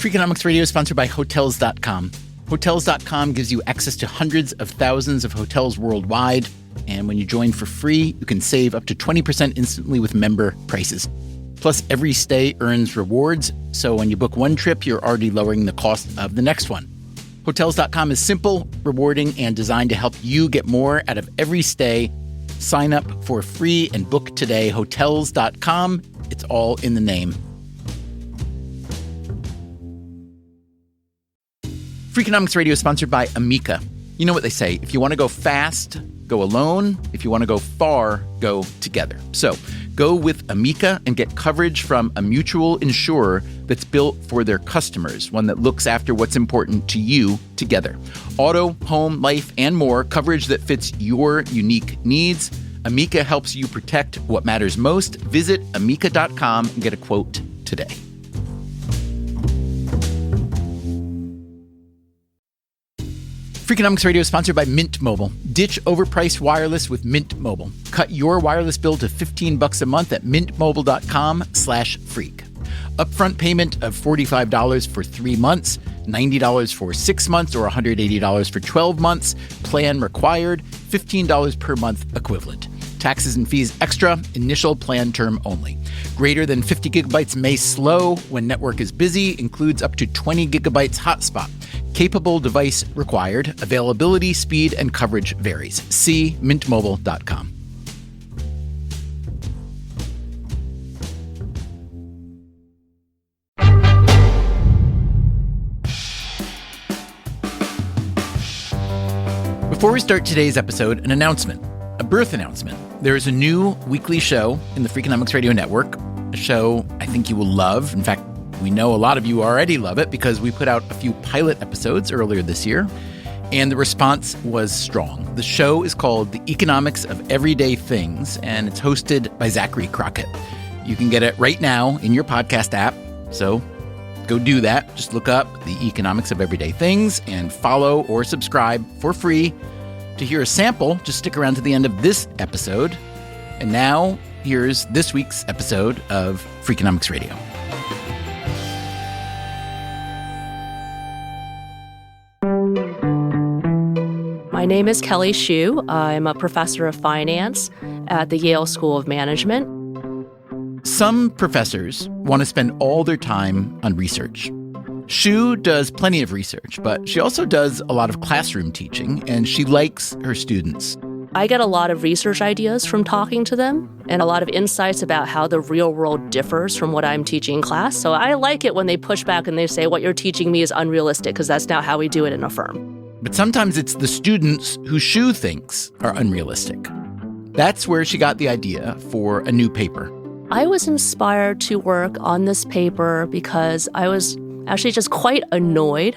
Freakonomics Radio is sponsored by Hotels.com. Hotels.com gives you access to hundreds of thousands of hotels worldwide. And when you join for free, you can save up to 20% instantly with member prices. Plus, every stay earns rewards. So when you book one trip, you're already lowering the cost of the next one. Hotels.com is simple, rewarding, and designed to help you get more out of every stay. Sign up for free and book today. Hotels.com. It's all in the name. Freakonomics Radio is sponsored by Amica. You know what they say, if you want to go fast, go alone. If you want to go far, go together. So go with Amica and get coverage from a mutual insurer that's built for their customers, one that looks after what's important to you together. Auto, home, life, and more, coverage that fits your unique needs. Amica helps you protect what matters most. Visit amica.com and get a quote today. Freakonomics Radio is sponsored by Mint Mobile. Ditch overpriced wireless with Mint Mobile. Cut your wireless bill to $15 a month at mintmobile.com/freak. Upfront payment of $45 for 3 months, $90 for 6 months, or $180 for 12 months. Plan required, $15 per month equivalent. Taxes and fees extra, initial plan term only. Greater than 50 gigabytes may slow when network is busy, includes up to 20 gigabytes hotspot. Capable device required. Availability, speed, and coverage varies. See mintmobile.com. Before we start today's episode, an announcement. A birth announcement. There is a new weekly show in the Freakonomics Radio Network, a show I think you will love. In fact, we know a lot of you already love it because we put out a few pilot episodes earlier this year, and the response was strong. The show is called The Economics of Everyday Things, and it's hosted by Zachary Crockett. You can get it right now in your podcast app, so go do that. Just look up The Economics of Everyday Things and follow or subscribe for free. To hear a sample, just stick around to the end of this episode. And now, here's this week's episode of Freakonomics Radio. My name is Kelly Shue. I'm a professor of finance at the Yale School of Management. Some professors want to spend all their time on research. Shue does plenty of research, but she also does a lot of classroom teaching, and she likes her students. I get a lot of research ideas from talking to them and a lot of insights about how the real world differs from what I'm teaching in class. So I like it when they push back and they say, what you're teaching me is unrealistic, because that's not how we do it in a firm. But sometimes it's the students who Shue thinks are unrealistic. That's where she got the idea for a new paper. I was inspired to work on this paper because I was actually just quite annoyed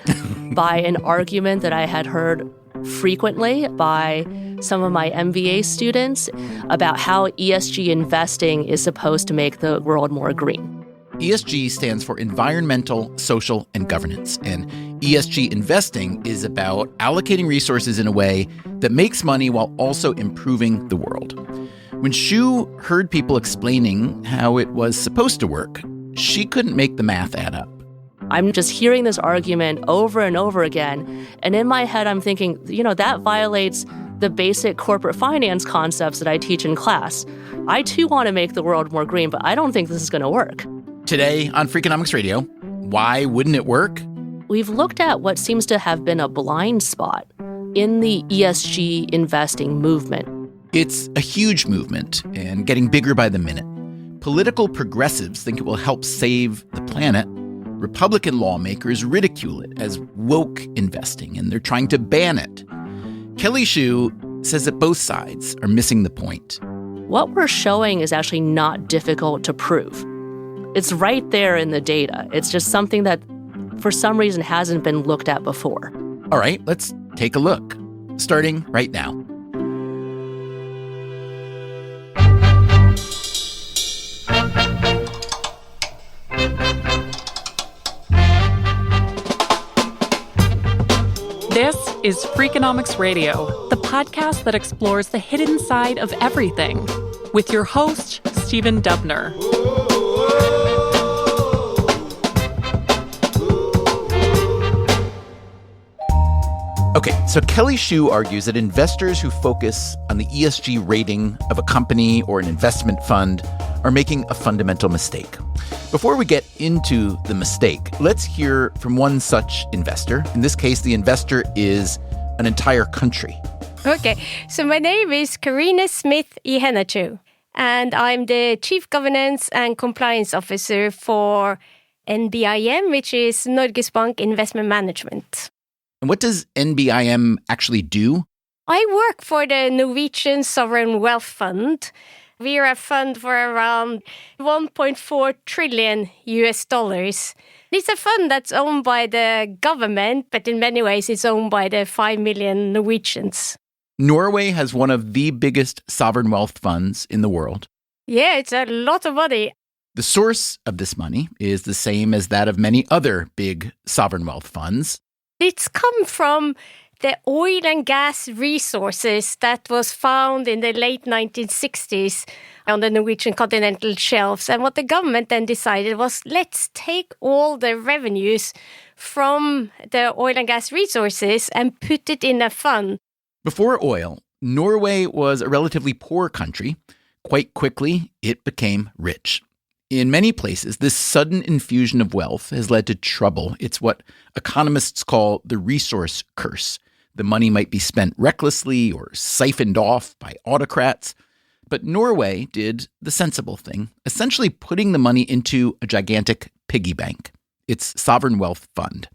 by an argument that I had heard frequently by some of my MBA students about how ESG investing is supposed to make the world more green. ESG stands for Environmental, Social, and Governance. And ESG investing is about allocating resources in a way that makes money while also improving the world. When Shue heard people explaining how it was supposed to work, she couldn't make the math add up. I'm just hearing this argument over and over again. And in my head, I'm thinking, that violates the basic corporate finance concepts that I teach in class. I too want to make the world more green, but I don't think this is going to work. Today on Freakonomics Radio, why wouldn't it work? We've looked at what seems to have been a blind spot in the ESG investing movement. It's a huge movement and getting bigger by the minute. Political progressives think it will help save the planet. Republican lawmakers ridicule it as woke investing, and they're trying to ban it. Kelly Shue says that both sides are missing the point. What we're showing is actually not difficult to prove. It's right there in the data. It's just something that, for some reason, hasn't been looked at before. All right, let's take a look, starting right now. This is Freakonomics Radio, the podcast that explores the hidden side of everything, with your host, Stephen Dubner. So Kelly Shue argues that investors who focus on the ESG rating of a company or an investment fund are making a fundamental mistake. Before we get into the mistake, let's hear from one such investor. In this case, the investor is an entire country. Okay, so my name is Karina Smith E.S.G, and I'm the Chief Governance and Compliance Officer for NBIM, which is Norges Bank Investment Management. And what does NBIM actually do? I work for the Norwegian Sovereign Wealth Fund. We are a fund for around $1.4 trillion. It's a fund that's owned by the government, but in many ways it's owned by the 5 million Norwegians. Norway has one of the biggest sovereign wealth funds in the world. Yeah, it's a lot of money. The source of this money is the same as that of many other big sovereign wealth funds. It's come from the oil and gas resources that was found in the late 1960s on the Norwegian continental shelves. And what the government then decided was, let's take all the revenues from the oil and gas resources and put it in a fund. Before oil, Norway was a relatively poor country. Quite quickly, it became rich. In many places, this sudden infusion of wealth has led to trouble. It's what economists call the resource curse. The money might be spent recklessly or siphoned off by autocrats. But Norway did the sensible thing, essentially putting the money into a gigantic piggy bank, its sovereign wealth fund.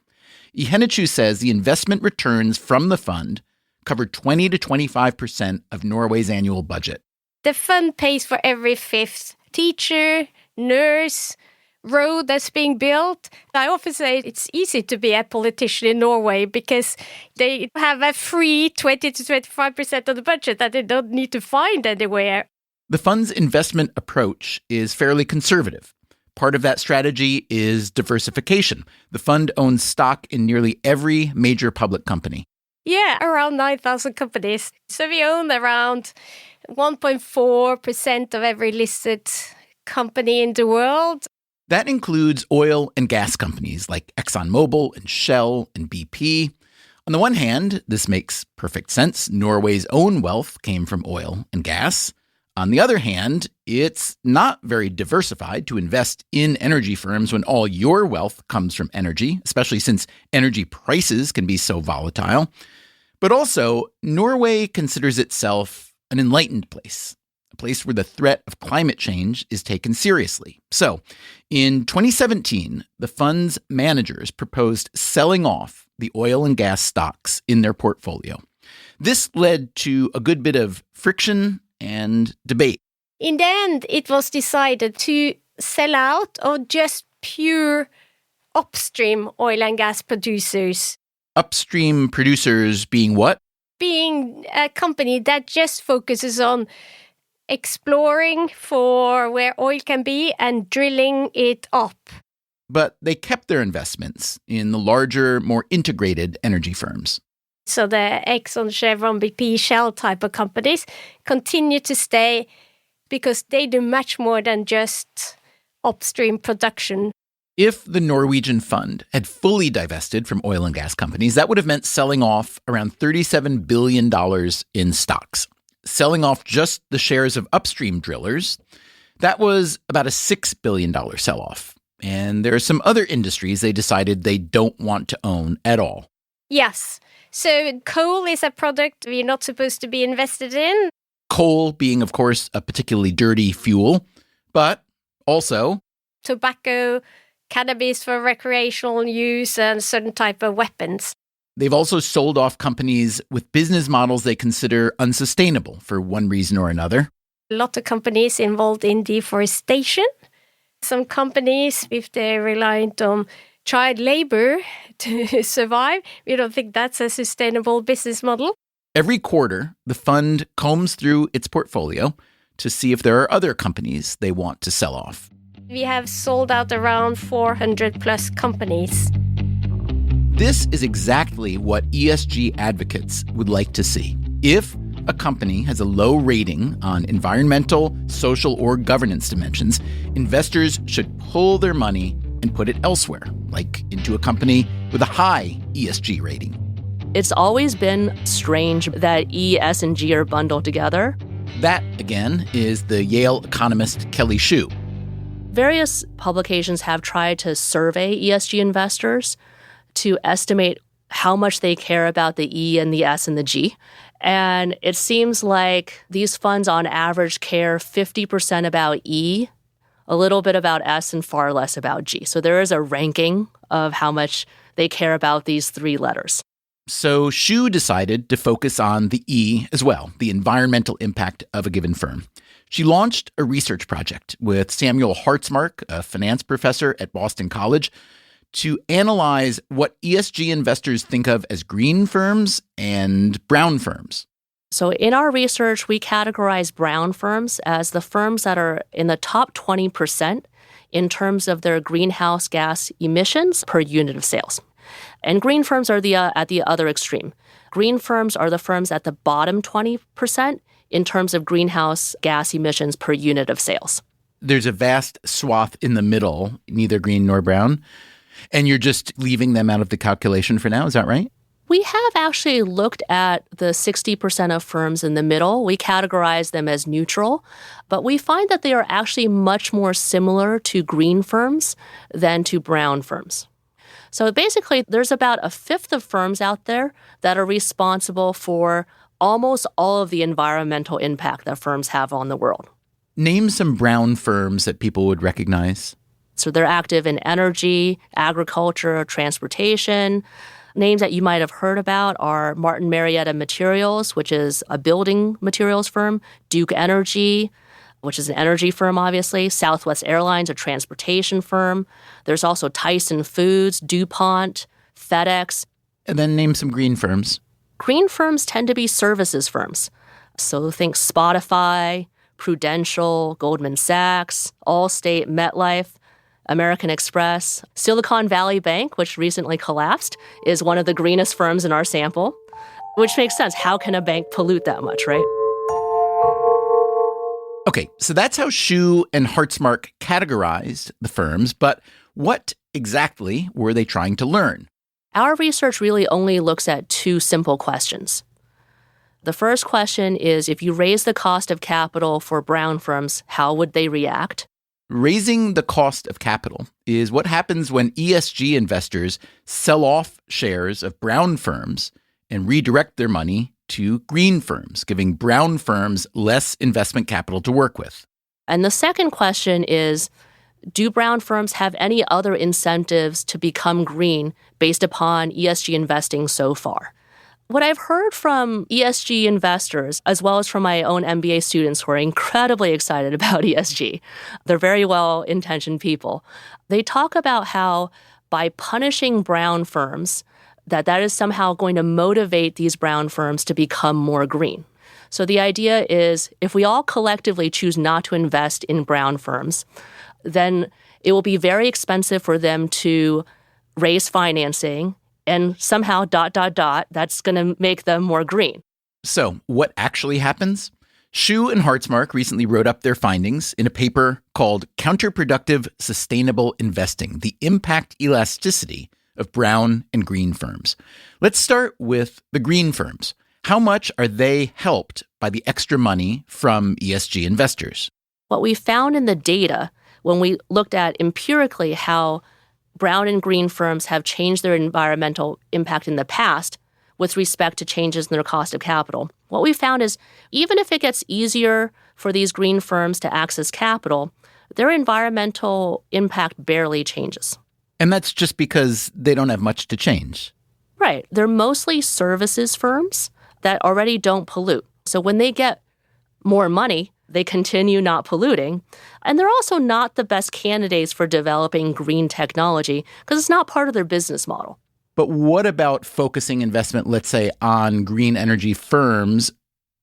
E.S.G says the investment returns from the fund covered 20 to 25% of Norway's annual budget. The fund pays for every fifth teacher, nurse, road that's being built. I often say it's easy to be a politician in Norway because they have a free 20 to 25% of the budget that they don't need to find anywhere. The fund's investment approach is fairly conservative. Part of that strategy is diversification. The fund owns stock in nearly every major public company. Yeah, around 9,000 companies. So we own around 1.4% of every listed company in the world. That includes oil and gas companies like ExxonMobil and Shell and BP. On the one hand, this makes perfect sense. Norway's own wealth came from oil and gas. On the other hand, it's not very diversified to invest in energy firms when all your wealth comes from energy, especially since energy prices can be so volatile. But also, Norway considers itself an enlightened place, a place where the threat of climate change is taken seriously. So, in 2017, the fund's managers proposed selling off the oil and gas stocks in their portfolio. This led to a good bit of friction and debate. In the end, it was decided to sell out of just pure upstream oil and gas producers. Upstream producers being what? Being a company that just focuses on exploring for where oil can be and drilling it up. But they kept their investments in the larger, more integrated energy firms. So the Exxon, Chevron, BP, Shell type of companies continue to stay because they do much more than just upstream production. If the Norwegian fund had fully divested from oil and gas companies, that would have meant selling off around $37 billion in stocks. Selling off just the shares of upstream drillers, that was about a $6 billion sell-off. And there are some other industries they decided they don't want to own at all. Yes. So coal is a product we're not supposed to be invested in. Coal being, of course, a particularly dirty fuel, but also tobacco, cannabis for recreational use, and certain type of weapons. They've also sold off companies with business models they consider unsustainable for one reason or another. A lot of companies involved in deforestation. Some companies, if they're reliant on child labor to survive, we don't think that's a sustainable business model. Every quarter, the fund combs through its portfolio to see if there are other companies they want to sell off. We have sold out around 400 plus companies. This is exactly what ESG advocates would like to see. If a company has a low rating on environmental, social, or governance dimensions, investors should pull their money and put it elsewhere, like into a company with a high ESG rating. It's always been strange that E, S, and G are bundled together. That, again, is the Yale economist Kelly Shue. Various publications have tried to survey ESG investors to estimate how much they care about the E and the S and the G. And it seems like these funds on average care 50% about E, a little bit about S, and far less about G. So there is a ranking of how much they care about these three letters. So Shue decided to focus on the E as well, the environmental impact of a given firm. She launched a research project with Samuel Hartzmark, a finance professor at Boston College, to analyze what ESG investors think of as green firms and brown firms. So in our research, we categorize brown firms as the firms that are in the top 20% in terms of their greenhouse gas emissions per unit of sales. And green firms are at the other extreme. Green firms are the firms at the bottom 20% in terms of greenhouse gas emissions per unit of sales. There's a vast swath in the middle, neither green nor brown, and you're just leaving them out of the calculation for now. Is that right? We have actually looked at the 60% of firms in the middle. We categorize them as neutral, but we find that they are actually much more similar to green firms than to brown firms. So basically, there's about a fifth of firms out there that are responsible for almost all of the environmental impact that firms have on the world. Name some brown firms that people would recognize. So they're active in energy, agriculture, transportation. Names that you might have heard about are Martin Marietta Materials, which is a building materials firm, Duke Energy, which is an energy firm, obviously, Southwest Airlines, a transportation firm. There's also Tyson Foods, DuPont, FedEx. And then name some green firms. Green firms tend to be services firms. So think Spotify, Prudential, Goldman Sachs, Allstate, MetLife, American Express. Silicon Valley Bank, which recently collapsed, is one of the greenest firms in our sample, which makes sense. How can a bank pollute that much, right? Okay, so that's how Shue and Hartzmark categorized the firms, but what exactly were they trying to learn? Our research really only looks at two simple questions. The first question is, if you raise the cost of capital for brown firms, how would they react? Raising the cost of capital is what happens when ESG investors sell off shares of brown firms and redirect their money to green firms, giving brown firms less investment capital to work with. And the second question is, do brown firms have any other incentives to become green based upon ESG investing so far? What I've heard from ESG investors, as well as from my own MBA students who are incredibly excited about ESG, they're very well-intentioned people, they talk about how by punishing brown firms, that is somehow going to motivate these brown firms to become more green. So the idea is if we all collectively choose not to invest in brown firms, then it will be very expensive for them to raise financing, and somehow ... that's going to make them more green. So what actually happens? Shue and Hartzmark recently wrote up their findings in a paper called Counterproductive Sustainable Investing, the Impact Elasticity of Brown and Green Firms. Let's start with the green firms. How much are they helped by the extra money from ESG investors? What we found in the data, when we looked at empirically how brown and green firms have changed their environmental impact in the past with respect to changes in their cost of capital, what we found is even if it gets easier for these green firms to access capital, their environmental impact barely changes. And that's just because they don't have much to change. Right. They're mostly services firms that already don't pollute. So when they get more money, they continue not polluting. And they're also not the best candidates for developing green technology because it's not part of their business model. But what about focusing investment, let's say, on green energy firms,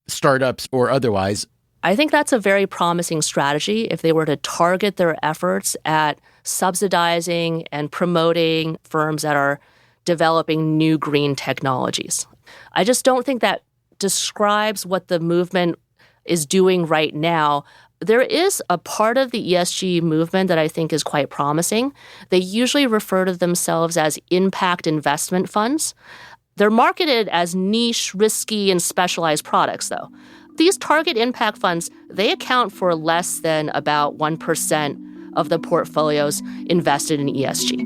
startups or otherwise? I think that's a very promising strategy if they were to target their efforts at subsidizing and promoting firms that are developing new green technologies. I just don't think that describes what the movement is doing right now. There is a part of the ESG movement that I think is quite promising. They usually refer to themselves as impact investment funds. They're marketed as niche, risky, and specialized products, though. These target impact funds, they account for less than about 1% of the portfolios invested in ESG.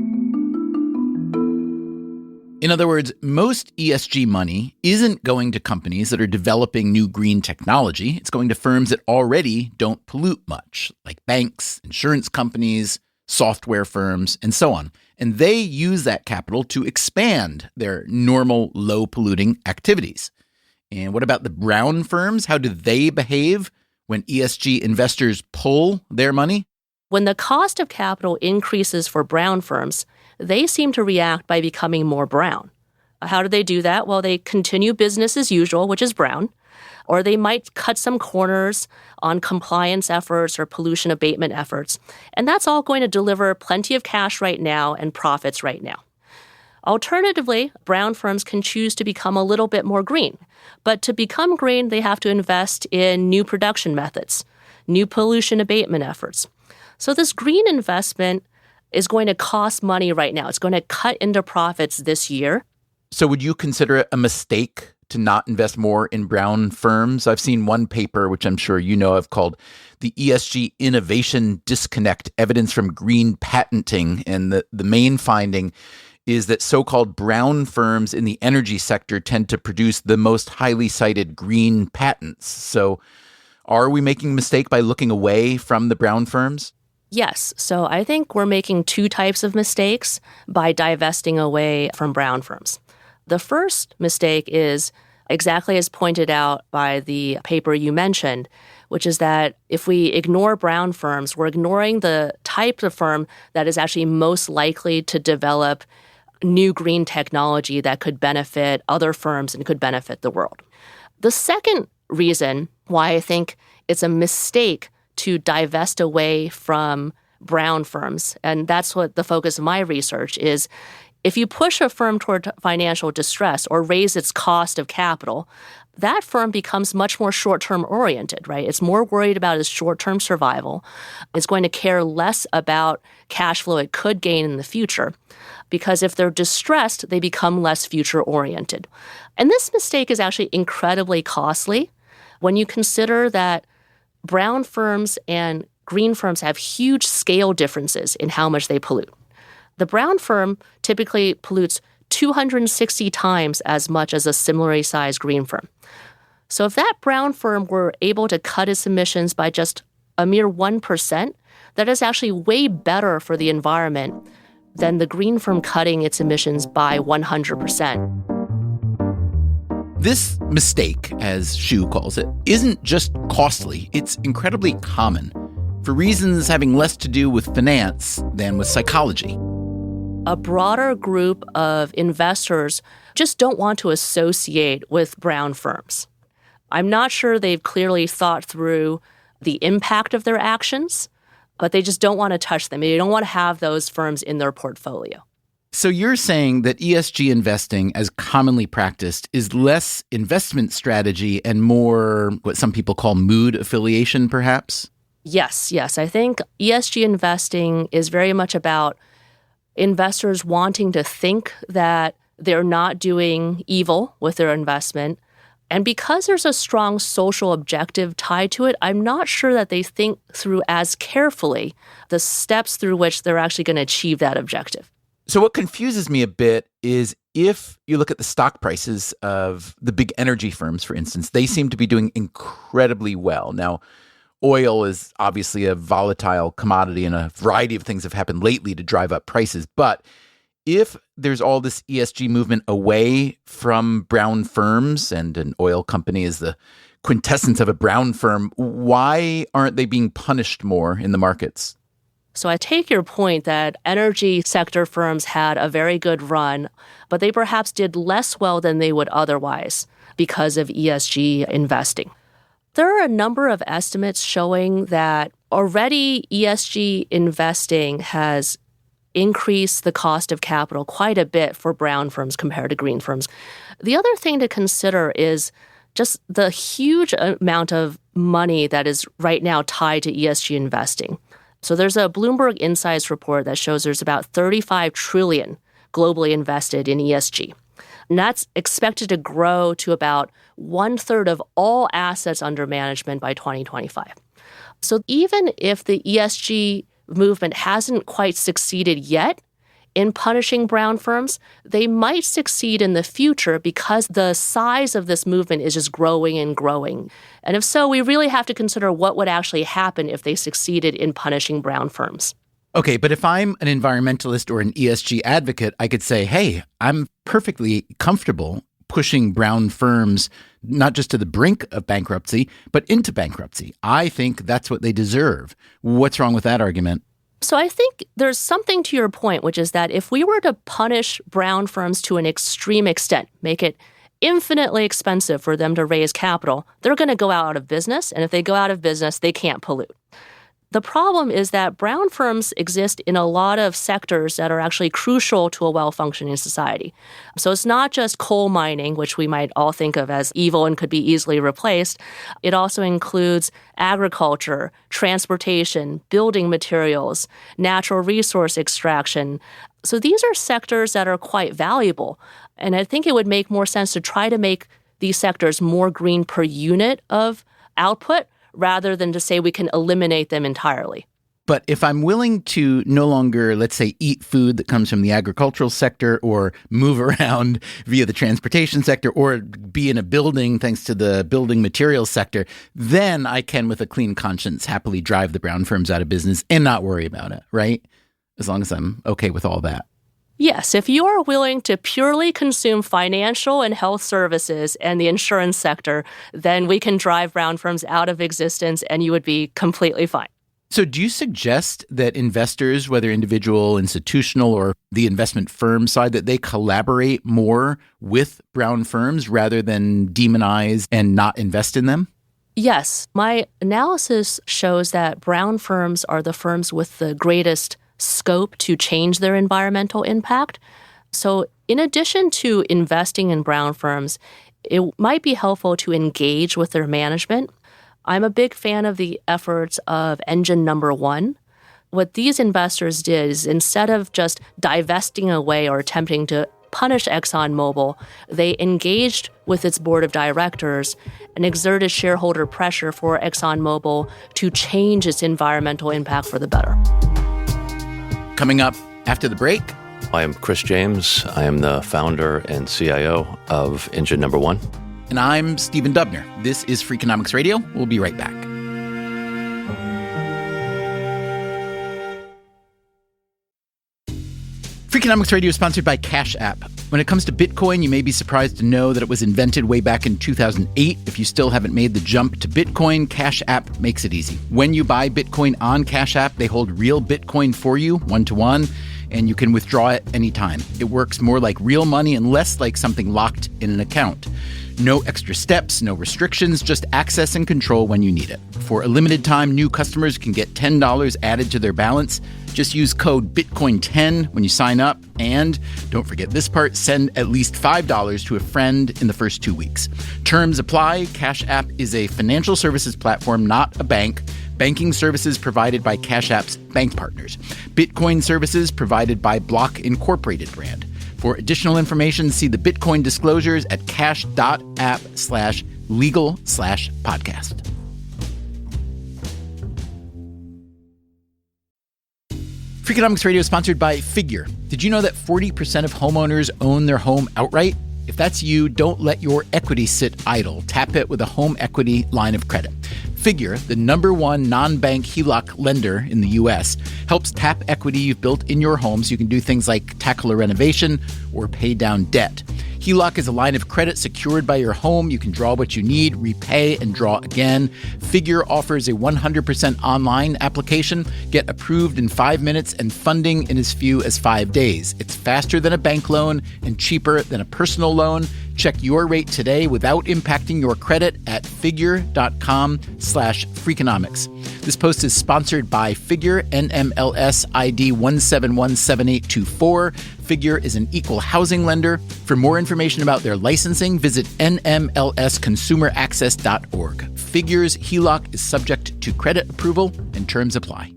In other words, most ESG money isn't going to companies that are developing new green technology. It's going to firms that already don't pollute much, like banks, insurance companies, software firms, and so on. And they use that capital to expand their normal low-polluting activities. And what about the brown firms? How do they behave when ESG investors pull their money? When the cost of capital increases for brown firms, they seem to react by becoming more brown. How do they do that? Well, they continue business as usual, which is brown, or they might cut some corners on compliance efforts or pollution abatement efforts. And that's all going to deliver plenty of cash right now and profits right now. Alternatively, brown firms can choose to become a little bit more green. But to become green, they have to invest in new production methods, new pollution abatement efforts. So this green investment is going to cost money right now. It's going to cut into profits this year. So would you consider it a mistake to not invest more in brown firms? I've seen one paper, which I'm sure you know of, called the ESG Innovation Disconnect, Evidence from Green Patenting. And the main finding is that so-called brown firms in the energy sector tend to produce the most highly cited green patents. So are we making a mistake by looking away from the brown firms? Yes. So I think we're making two types of mistakes by divesting away from brown firms. The first mistake is exactly as pointed out by the paper you mentioned, which is that if we ignore brown firms, we're ignoring the type of firm that is actually most likely to develop new green technology that could benefit other firms and could benefit the world. The second reason why I think it's a mistake to divest away from brown firms, and that's what the focus of my research is, if you push a firm toward financial distress or raise its cost of capital, that firm becomes much more short-term oriented, right? It's more worried about its short-term survival. It's going to care less about cash flow it could gain in the future, because if they're distressed, they become less future-oriented. And this mistake is actually incredibly costly when you consider that brown firms and green firms have huge scale differences in how much they pollute. The brown firm typically pollutes 260 times as much as a similarly sized green firm. So if that brown firm were able to cut its emissions by just a mere 1%, that is actually way better for the environment than the green firm cutting its emissions by 100%. This mistake, as Shue calls it, isn't just costly, it's incredibly common, for reasons having less to do with finance than with psychology. A broader group of investors just don't want to associate with brown firms. I'm not sure they've clearly thought through the impact of their actions, but they just don't want to touch them. They don't want to have those firms in their portfolio. So you're saying that ESG investing, as commonly practiced, is less investment strategy and more what some people call mood affiliation, perhaps? Yes. I think ESG investing is very much about investors wanting to think that they're not doing evil with their investment. And because there's a strong social objective tied to it, I'm not sure that they think through as carefully the steps through which they're actually going to achieve that objective. So what confuses me a bit is if you look at the stock prices of the big energy firms, for instance, they seem to be doing incredibly well. Now, oil is obviously a volatile commodity, and a variety of things have happened lately to drive up prices. But if there's all this ESG movement away from brown firms, and an oil company is the quintessence of a brown firm, why aren't they being punished more in the markets? So I take your point that energy sector firms had a very good run, but they perhaps did less well than they would otherwise because of ESG investing. There are a number of estimates showing that already ESG investing has increased the cost of capital quite a bit for brown firms compared to green firms. The other thing to consider is just the huge amount of money that is right now tied to ESG investing. So there's a Bloomberg Insights report that shows there's about $35 trillion globally invested in ESG. And that's expected to grow to about 1/3 of all assets under management by 2025. So even if the ESG movement hasn't quite succeeded yet in punishing brown firms, they might succeed in the future because the size of this movement is just growing and growing. And if so, we really have to consider what would actually happen if they succeeded in punishing brown firms. Okay, but if I'm an environmentalist or an ESG advocate, I could say, hey, I'm perfectly comfortable pushing brown firms not just to the brink of bankruptcy, but into bankruptcy. I think that's what they deserve. What's wrong with that argument? So I think there's something to your point, which is that if we were to punish brown firms to an extreme extent, make it infinitely expensive for them to raise capital, they're going to go out of business. And if they go out of business, they can't pollute. The problem is that brown firms exist in a lot of sectors that are actually crucial to a well-functioning society. So it's not just coal mining, which we might all think of as evil and could be easily replaced. It also includes agriculture, transportation, building materials, natural resource extraction. So these are sectors that are quite valuable. And I think it would make more sense to try to make these sectors more green per unit of output, rather than to say we can eliminate them entirely. But if I'm willing to no longer, let's say, eat food that comes from the agricultural sector or move around via the transportation sector or be in a building thanks to the building materials sector, then I can, with a clean conscience, happily drive the brown firms out of business and not worry about it, right? As long as I'm okay with all that. Yes, if you are willing to purely consume financial and health services and the insurance sector, then we can drive brown firms out of existence and you would be completely fine. So do you suggest that investors, whether individual, institutional, or the investment firm side, that they collaborate more with brown firms rather than demonize and not invest in them? Yes, my analysis shows that brown firms are the firms with the greatest scope to change their environmental impact. So in addition to investing in brown firms, it might be helpful to engage with their management. I'm a big fan of the efforts of Engine Number 1. What these investors did is instead of just divesting away or attempting to punish ExxonMobil, they engaged with its board of directors and exerted shareholder pressure for ExxonMobil to change its environmental impact for the better. Coming up after the break. I am Chris James. I am the founder and CIO of Engine Number 1. And I'm Stephen Dubner. This is Freakonomics Radio. We'll be right back. Freakonomics Radio is sponsored by Cash App. When it comes to Bitcoin, you may be surprised to know that it was invented way back in 2008. If you still haven't made the jump to Bitcoin, Cash App makes it easy. When you buy Bitcoin on Cash App, they hold real Bitcoin for you, one-to-one, and you can withdraw it anytime. It works more like real money and less like something locked in an account. No extra steps, no restrictions, just access and control when you need it. For a limited time, new customers can get $10 added to their balance. Just use code BITCOIN10 when you sign up. And don't forget this part, send at least $5 to a friend in the first 2 weeks. Terms apply. Cash App is a financial services platform, not a bank. Banking services provided by Cash App's bank partners. Bitcoin services provided by Block Incorporated brand. For additional information, see the Bitcoin disclosures at cash.app/legal/podcast. Freakonomics Radio is sponsored by Figure. Did you know that 40% of homeowners own their home outright? If that's you, don't let your equity sit idle. Tap it with a home equity line of credit. Figure, the #1 non-bank HELOC lender in the U.S., helps tap equity you've built in your home so you can do things like tackle a renovation or pay down debt. HELOC is a line of credit secured by your home. You can draw what you need, repay, and draw again. Figure offers a 100% online application. Get approved in 5 minutes and funding in as few as 5 days. It's faster than a bank loan and cheaper than a personal loan. Check your rate today without impacting your credit at figure.com/freakonomics. This post is sponsored by Figure, NMLS ID 1717824. Figure is an equal housing lender. For more information about their licensing, visit nmlsconsumeraccess.org. Figure's HELOC is subject to credit approval and terms apply.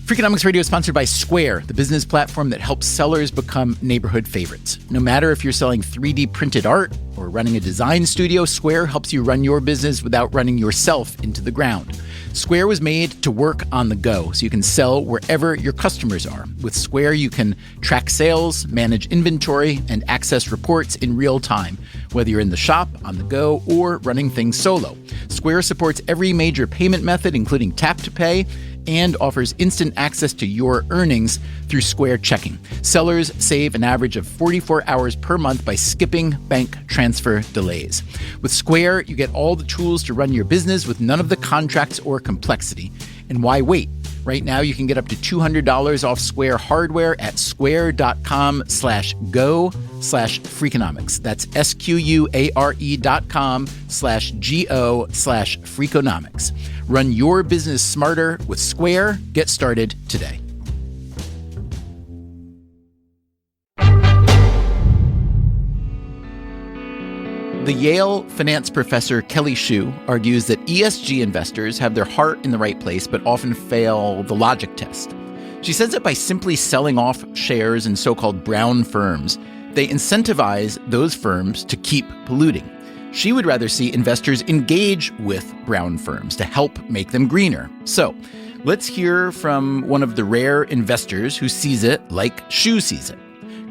Freakonomics Radio is sponsored by Square, the business platform that helps sellers become neighborhood favorites. No matter if you're selling 3D printed art or running a design studio, Square helps you run your business without running yourself into the ground. Square was made to work on the go, so you can sell wherever your customers are. With Square, you can track sales, manage inventory, and access reports in real time, whether you're in the shop, on the go, or running things solo. Square supports every major payment method, including tap to pay, and offers instant access to your earnings through Square Checking. Sellers save an average of 44 hours per month by skipping bank transfer delays. With Square, you get all the tools to run your business with none of the contracts or complexity. And why wait? Right now, you can get up to $200 off Square hardware at square.com/go/Freakonomics. That's SQUARE.com/GO/Freakonomics. Run your business smarter with Square. Get started today. The Yale finance professor Kelly Shue argues that E.S.G investors have their heart in the right place but often fail the logic test. She says that by simply selling off shares in so-called brown firms, they incentivize those firms to keep polluting. She would rather see investors engage with brown firms to help make them greener. So let's hear from one of the rare investors who sees it like Shue sees it.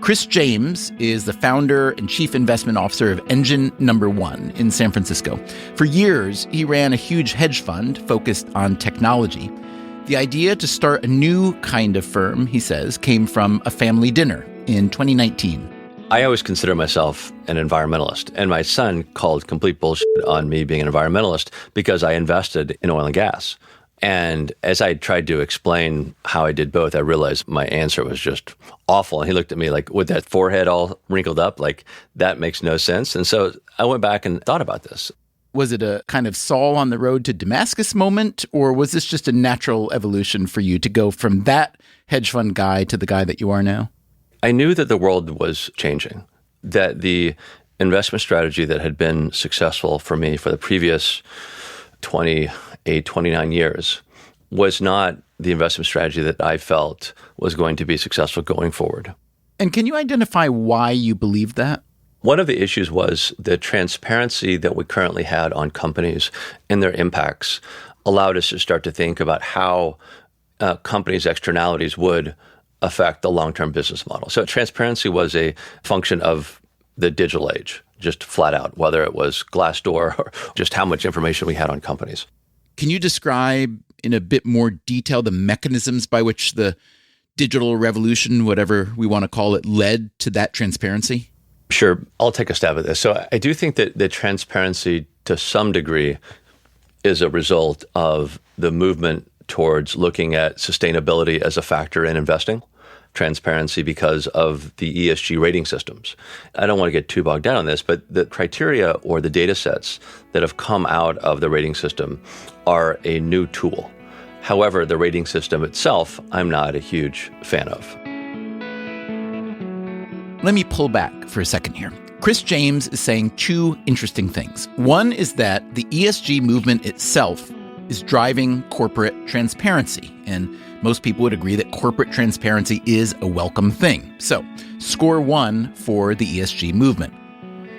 Chris James is the founder and chief investment officer of Engine No. 1 in San Francisco. For years, he ran a huge hedge fund focused on technology. The idea to start a new kind of firm, he says, came from a family dinner in 2019. I always consider myself an environmentalist, and my son called complete bullshit on me being an environmentalist because I invested in oil and gas. And as I tried to explain how I did both, I realized my answer was just awful. And he looked at me like, with that forehead all wrinkled up, like, that makes no sense. And so I went back and thought about this. Was it a kind of Saul on the road to Damascus moment, or was this just a natural evolution for you to go from that hedge fund guy to the guy that you are now? I knew that the world was changing, that the investment strategy that had been successful for me for the previous 29 years was not the investment strategy that I felt was going to be successful going forward. And can you identify why you believed that? One of the issues was the transparency that we currently had on companies and their impacts allowed us to start to think about how companies' externalities would affect the long-term business model. So transparency was a function of the digital age, just flat out, whether it was Glassdoor or just how much information we had on companies. Can you describe in a bit more detail the mechanisms by which the digital revolution, whatever we want to call it, led to that transparency? Sure. I'll take a stab at this. So I do think that the transparency to some degree is a result of the movement towards looking at sustainability as a factor in investing. Transparency because of the E.S.G rating systems. I don't want to get too bogged down on this, but the criteria or the data sets that have come out of the rating system are a new tool. However, the rating system itself, I'm not a huge fan of. Let me pull back for a second here. Chris James is saying two interesting things. One is that the E.S.G movement itself is driving corporate transparency, and most people would agree that corporate transparency is a welcome thing. So, score one for the ESG movement.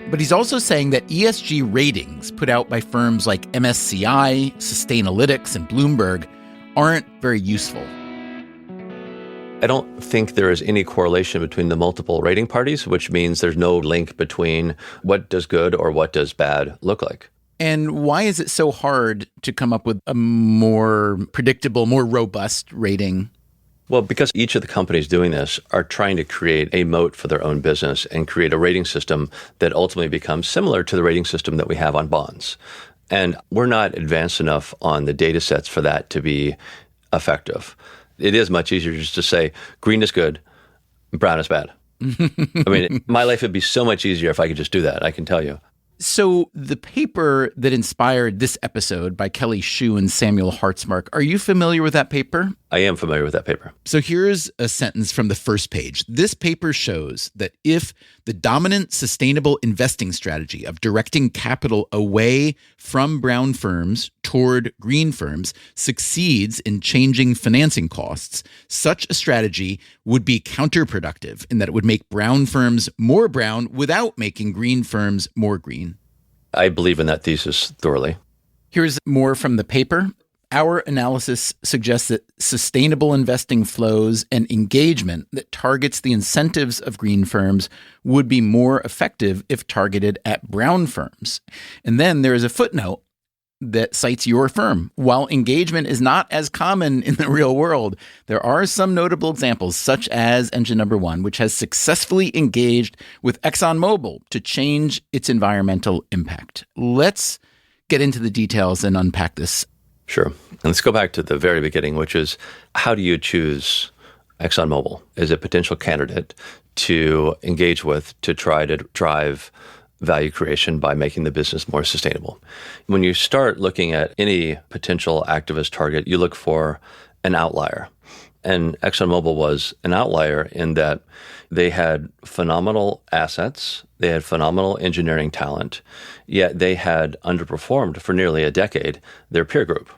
But he's also saying that ESG ratings put out by firms like MSCI, Sustainalytics, and Bloomberg aren't very useful. I don't think there is any correlation between the multiple rating parties, which means there's no link between what does good or what does bad look like. And why is it so hard to come up with a more predictable, more robust rating? Well, because each of the companies doing this are trying to create a moat for their own business and create a rating system that ultimately becomes similar to the rating system that we have on bonds. And we're not advanced enough on the data sets for that to be effective. It is much easier just to say green is good, brown is bad. I mean, my life would be so much easier if I could just do that, I can tell you. So the paper that inspired this episode by Kelly Shue and Samuel Hartzmark, are you familiar with that paper? I am familiar with that paper. So here's a sentence from the first page. This paper shows that if the dominant sustainable investing strategy of directing capital away from brown firms toward green firms succeeds in changing financing costs, such a strategy would be counterproductive in that it would make brown firms more brown without making green firms more green. I believe in that thesis thoroughly. Here's more from the paper. Our analysis suggests that sustainable investing flows and engagement that targets the incentives of green firms would be more effective if targeted at brown firms. And then there is a footnote that cites your firm. While engagement is not as common in the real world, there are some notable examples, such as Engine Number One, which has successfully engaged with ExxonMobil to change its environmental impact. Let's get into the details and unpack this. Sure. And let's go back to the very beginning, which is how do you choose ExxonMobil as a potential candidate to engage with to try to drive value creation by making the business more sustainable? When you start looking at any potential activist target, you look for an outlier. And ExxonMobil was an outlier in that they had phenomenal assets, they had phenomenal engineering talent, yet they had underperformed for nearly a decade their peer group.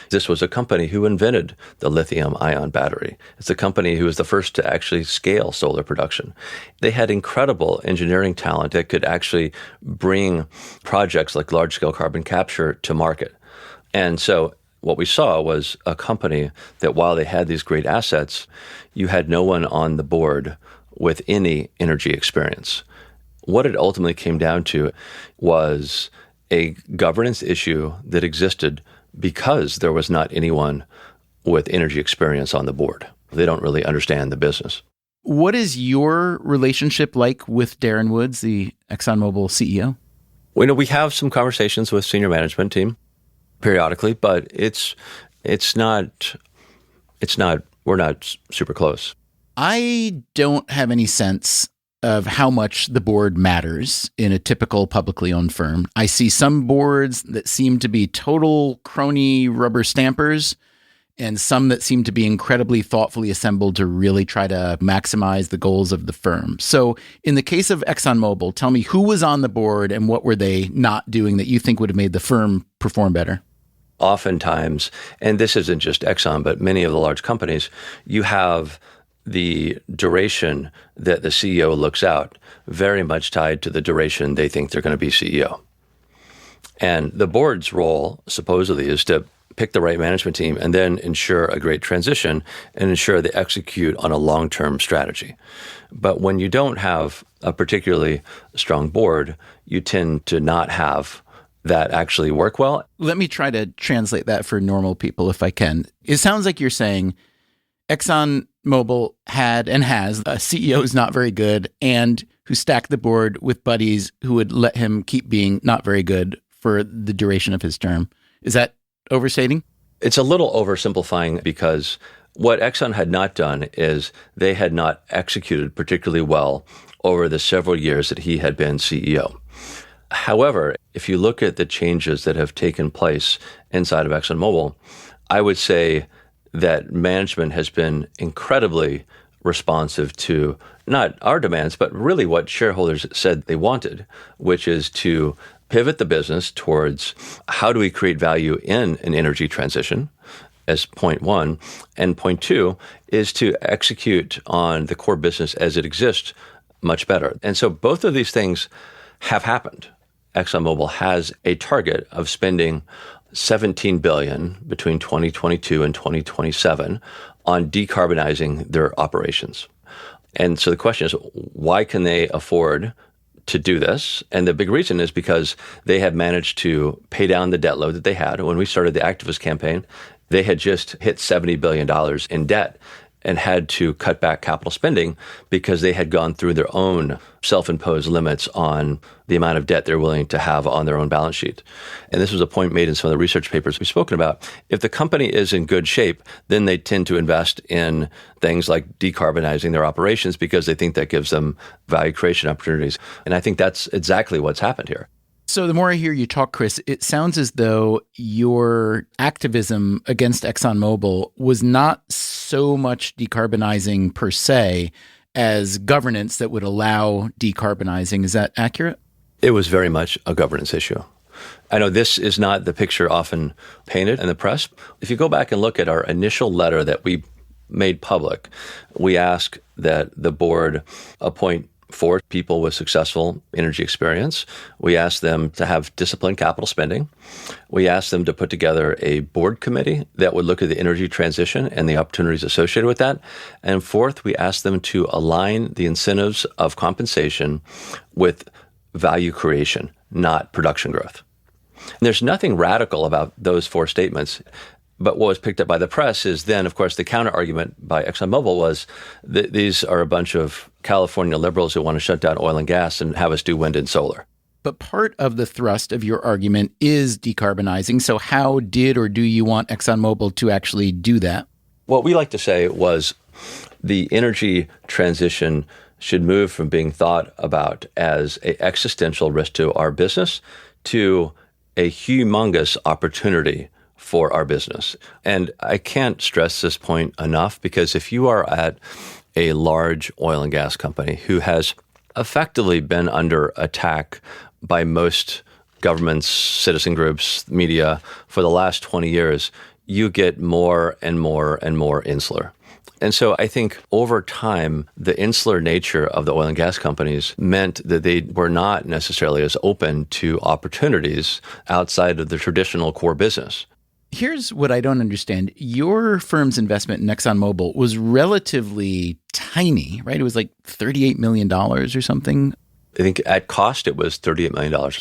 This was a company who invented the lithium-ion battery. It's a company who was the first to actually scale solar production. They had incredible engineering talent that could actually bring projects like large-scale carbon capture to market. And so what we saw was a company that while they had these great assets, you had no one on the board with any energy experience. What it ultimately came down to was a governance issue that existed because there was not anyone with energy experience on the board. They don't really understand the business. What is your relationship like with Darren Woods, the ExxonMobil CEO? Well, we have some conversations with senior management team periodically, but it's not we're not super close. I don't have any sense of how much the board matters in a typical publicly owned firm. I see some boards that seem to be total crony rubber stampers and some that seem to be incredibly thoughtfully assembled to really try to maximize the goals of the firm. So in the case of ExxonMobil, tell me who was on the board and what were they not doing that you think would have made the firm perform better? Oftentimes, and this isn't just Exxon, but many of the large companies, you have the duration that the CEO looks out very much tied to the duration they think they're going to be CEO. And the board's role supposedly is to pick the right management team and then ensure a great transition and ensure they execute on a long-term strategy. But when you don't have a particularly strong board, you tend to not have that actually work well. Let me try to translate that for normal people if I can. It sounds like you're saying ExxonMobil had and has a CEO who's not very good and who stacked the board with buddies who would let him keep being not very good for the duration of his term. Is that overstating? It's a little oversimplifying because what Exxon had not done is they had not executed particularly well over the several years that he had been CEO. However, if you look at the changes that have taken place inside of ExxonMobil, I would say that management has been incredibly responsive to not our demands, but really what shareholders said they wanted, which is to pivot the business towards how do we create value in an energy transition as point one, and point two is to execute on the core business as it exists much better. And so both of these things have happened. ExxonMobil has a target of spending $17 billion between 2022 and 2027 on decarbonizing their operations. And so the question is, why can they afford to do this? And the big reason is because they have managed to pay down the debt load that they had. When we started the activist campaign, they had just hit $70 billion in debt and had to cut back capital spending because they had gone through their own self-imposed limits on the amount of debt they're willing to have on their own balance sheet. And this was a point made in some of the research papers we've spoken about. If the company is in good shape, then they tend to invest in things like decarbonizing their operations because they think that gives them value creation opportunities. And I think that's exactly what's happened here. So the more I hear you talk, Chris, it sounds as though your activism against ExxonMobil was not so much decarbonizing per se as governance that would allow decarbonizing. Is that accurate? It was very much a governance issue. I know this is not the picture often painted in the press. If you go back and look at our initial letter that we made public, we asked that the board appoint 4 people with successful energy experience. We asked them to have disciplined capital spending. We asked them to put together a board committee that would look at the energy transition and the opportunities associated with that. And fourth, we asked them to align the incentives of compensation with value creation, not production growth. And there's nothing radical about those 4 statements. But what was picked up by the press is then, of course, the counter-argument by ExxonMobil was that these are a bunch of California liberals who want to shut down oil and gas and have us do wind and solar. But part of the thrust of your argument is decarbonizing. So how did or do you want ExxonMobil to actually do that? What we like to say was the energy transition should move from being thought about as an existential risk to our business to a humongous opportunity for our business. And I can't stress this point enough, because if you are at a large oil and gas company who has effectively been under attack by most governments, citizen groups, media for the last 20 years, you get more and more and more insular. And so I think over time, the insular nature of the oil and gas companies meant that they were not necessarily as open to opportunities outside of the traditional core business. Here's what I don't understand. Your firm's investment in ExxonMobil was relatively tiny, right? It was like $38 million or something. I think at cost, it was $38 million.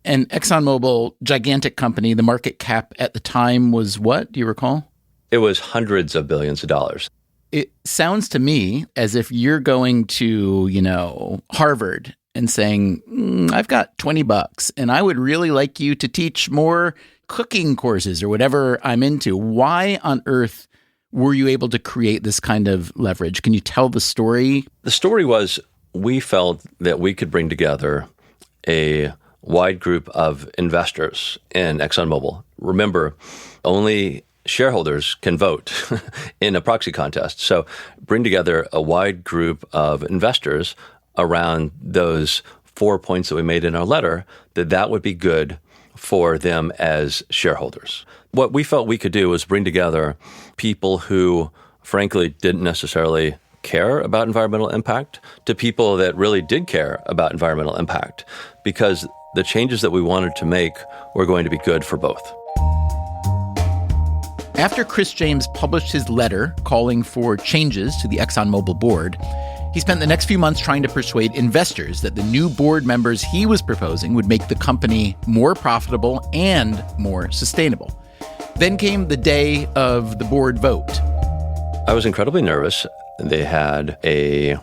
And ExxonMobil, gigantic company, the market cap at the time was what? Do you recall? It was hundreds of billions of dollars. It sounds to me as if you're going to, Harvard and saying, I've got $20 and I would really like you to teach more cooking courses or whatever I'm into. Why on earth were you able to create this kind of leverage? Can you tell the story? The story was we felt that we could bring together a wide group of investors in ExxonMobil. Remember, only shareholders can vote in a proxy contest. So bring together a wide group of investors around those 4 points that we made in our letter, that would be good for them as shareholders. What we felt we could do was bring together people who, frankly, didn't necessarily care about environmental impact to people that really did care about environmental impact, because the changes that we wanted to make were going to be good for both. After Chris James published his letter calling for changes to the ExxonMobil board, he spent the next few months trying to persuade investors that the new board members he was proposing would make the company more profitable and more sustainable. Then came the day of the board vote. I was incredibly nervous. They had a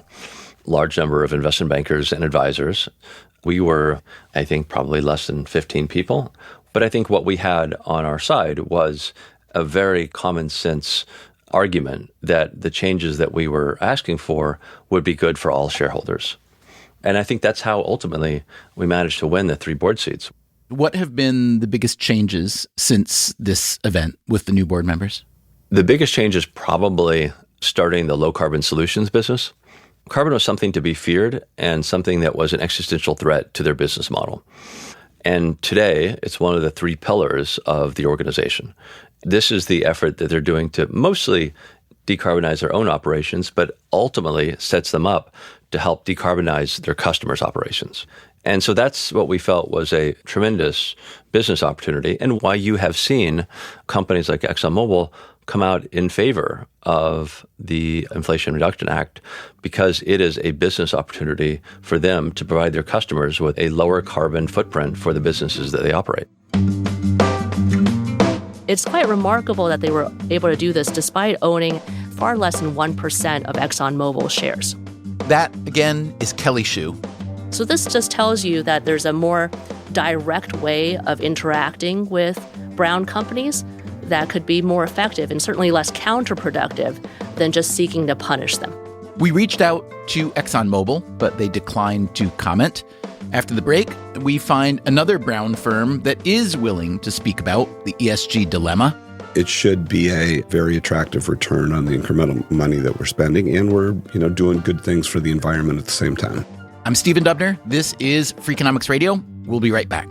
large number of investment bankers and advisors. We were, I think, probably less than 15 people. But I think what we had on our side was a very common sense argument that the changes that we were asking for would be good for all shareholders. And I think that's how ultimately we managed to win the 3 board seats. What have been the biggest changes since this event with the new board members? The biggest change is probably starting the low carbon solutions business. Carbon was something to be feared and something that was an existential threat to their business model. And today, it's one of the 3 pillars of the organization. This is the effort that they're doing to mostly decarbonize their own operations, but ultimately sets them up to help decarbonize their customers' operations. And so that's what we felt was a tremendous business opportunity, and why you have seen companies like ExxonMobil come out in favor of the Inflation Reduction Act, because it is a business opportunity for them to provide their customers with a lower carbon footprint for the businesses that they operate. It's quite remarkable that they were able to do this despite owning far less than 1% of ExxonMobil shares. That, again, is Kelly Shue. So this just tells you that there's a more direct way of interacting with brown companies that could be more effective and certainly less counterproductive than just seeking to punish them. We reached out to ExxonMobil, but they declined to comment. After the break, we find another Brown firm that is willing to speak about the ESG dilemma. It should be a very attractive return on the incremental money that we're spending, and we're, doing good things for the environment at the same time. I'm Stephen Dubner. This is Freakonomics Radio. We'll be right back.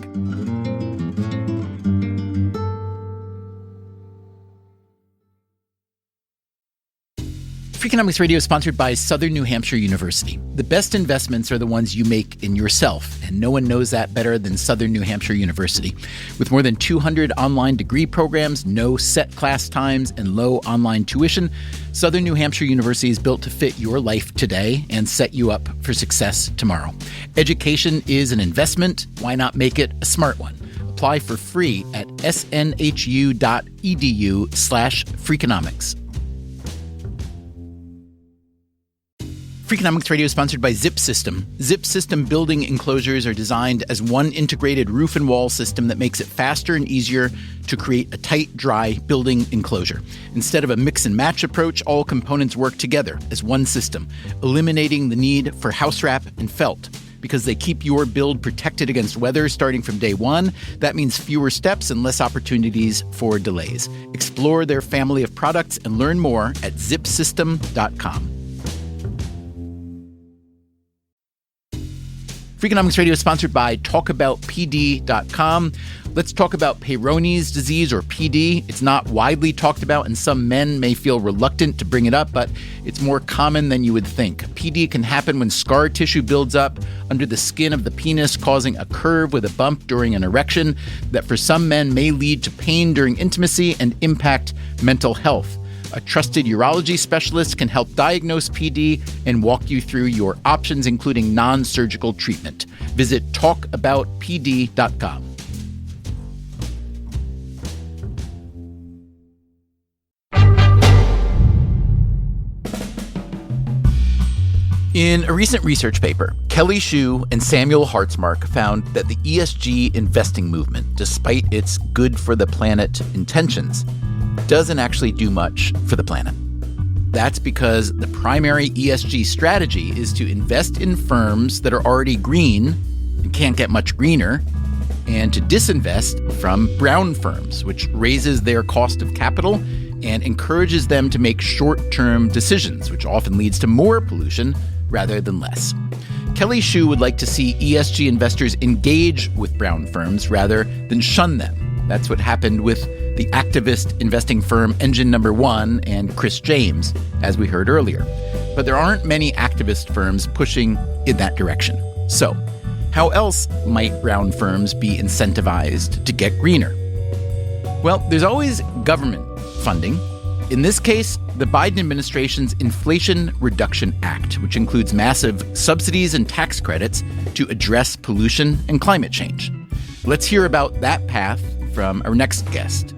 Freakonomics Radio is sponsored by Southern New Hampshire University. The best investments are the ones you make in yourself, and no one knows that better than Southern New Hampshire University. With more than 200 online degree programs, no set class times, and low online tuition, Southern New Hampshire University is built to fit your life today and set you up for success tomorrow. Education is an investment. Why not make it a smart one? Apply for free at snhu.edu/Freakonomics. Freakonomics Radio is sponsored by Zip System. Zip System building enclosures are designed as one integrated roof and wall system that makes it faster and easier to create a tight, dry building enclosure. Instead of a mix and match approach, all components work together as one system, eliminating the need for house wrap and felt. Because they keep your build protected against weather starting from day one, that means fewer steps and less opportunities for delays. Explore their family of products and learn more at zipsystem.com. Freakonomics Radio is sponsored by TalkAboutPD.com. Let's talk about Peyronie's disease, or PD. It's not widely talked about, and some men may feel reluctant to bring it up, but it's more common than you would think. PD can happen when scar tissue builds up under the skin of the penis, causing a curve with a bump during an erection that for some men may lead to pain during intimacy and impact mental health. A trusted urology specialist can help diagnose PD and walk you through your options, including non-surgical treatment. Visit talkaboutpd.com. In a recent research paper, Kelly Shue and Samuel Hartzmark found that the ESG investing movement, despite its good for the planet intentions, doesn't actually do much for the planet. That's because the primary ESG strategy is to invest in firms that are already green and can't get much greener, and to disinvest from brown firms, which raises their cost of capital and encourages them to make short-term decisions, which often leads to more pollution rather than less. Kelly Shue would like to see ESG investors engage with brown firms rather than shun them. That's what happened with the activist investing firm Engine No. 1 and Chris James, as we heard earlier. But there aren't many activist firms pushing in that direction. So, how else might brown firms be incentivized to get greener? Well, there's always government funding. In this case, the Biden administration's Inflation Reduction Act, which includes massive subsidies and tax credits to address pollution and climate change. Let's hear about that path from our next guest.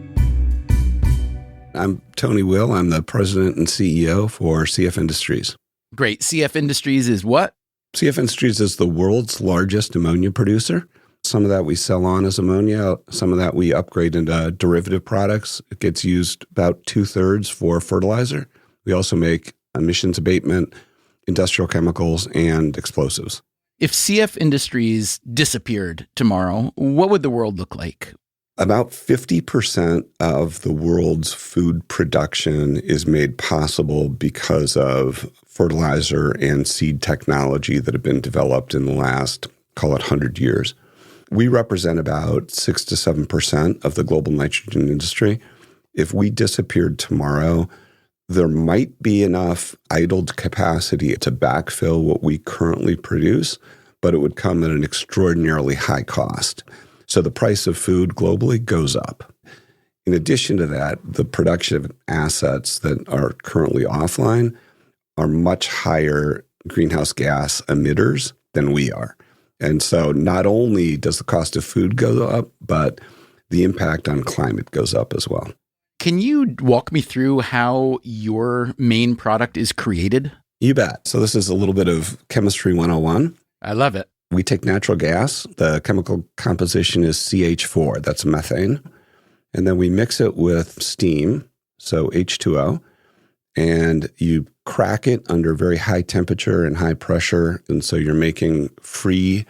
I'm Tony Will. I'm the president and CEO for CF Industries. Great. CF Industries is what? CF Industries is the world's largest ammonia producer. Some of that we sell on as ammonia. Some of that we upgrade into derivative products. It gets used about 2/3 for fertilizer. We also make emissions abatement, industrial chemicals, and explosives. If CF Industries disappeared tomorrow, what would the world look like? About 50% of the world's food production is made possible because of fertilizer and seed technology that have been developed in the last, call it 100 years. We represent about 6 to 7% of the global nitrogen industry. If we disappeared tomorrow, there might be enough idled capacity to backfill what we currently produce, but it would come at an extraordinarily high cost. So the price of food globally goes up. In addition to that, the production assets that are currently offline are much higher greenhouse gas emitters than we are. And so not only does the cost of food go up, but the impact on climate goes up as well. Can you walk me through how your main product is created? You bet. So this is a little bit of chemistry 101. I love it. We take natural gas. The chemical composition is CH4. That's methane. And then we mix it with steam, so H2O, and you crack it under very high temperature and high pressure. And so you're making free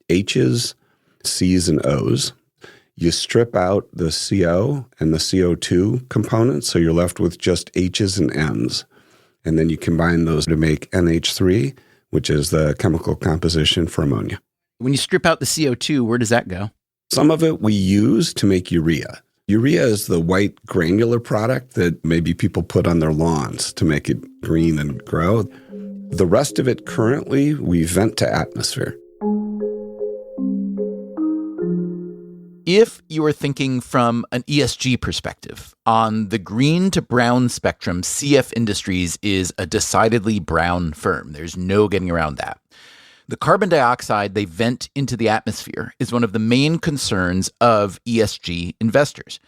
H's, C's, and O's. You strip out the CO and the CO2 components, so you're left with just H's and N's. And then you combine those to make NH3, which is the chemical composition for ammonia. When you strip out the CO2, where does that go? Some of it we use to make urea. Urea is the white granular product that maybe people put on their lawns to make it green and grow. The rest of it currently we vent to atmosphere. If you are thinking from an ESG perspective, on the green to brown spectrum, CF Industries is a decidedly brown firm. There's no getting around that. The carbon dioxide they vent into the atmosphere is one of the main concerns of ESG investors.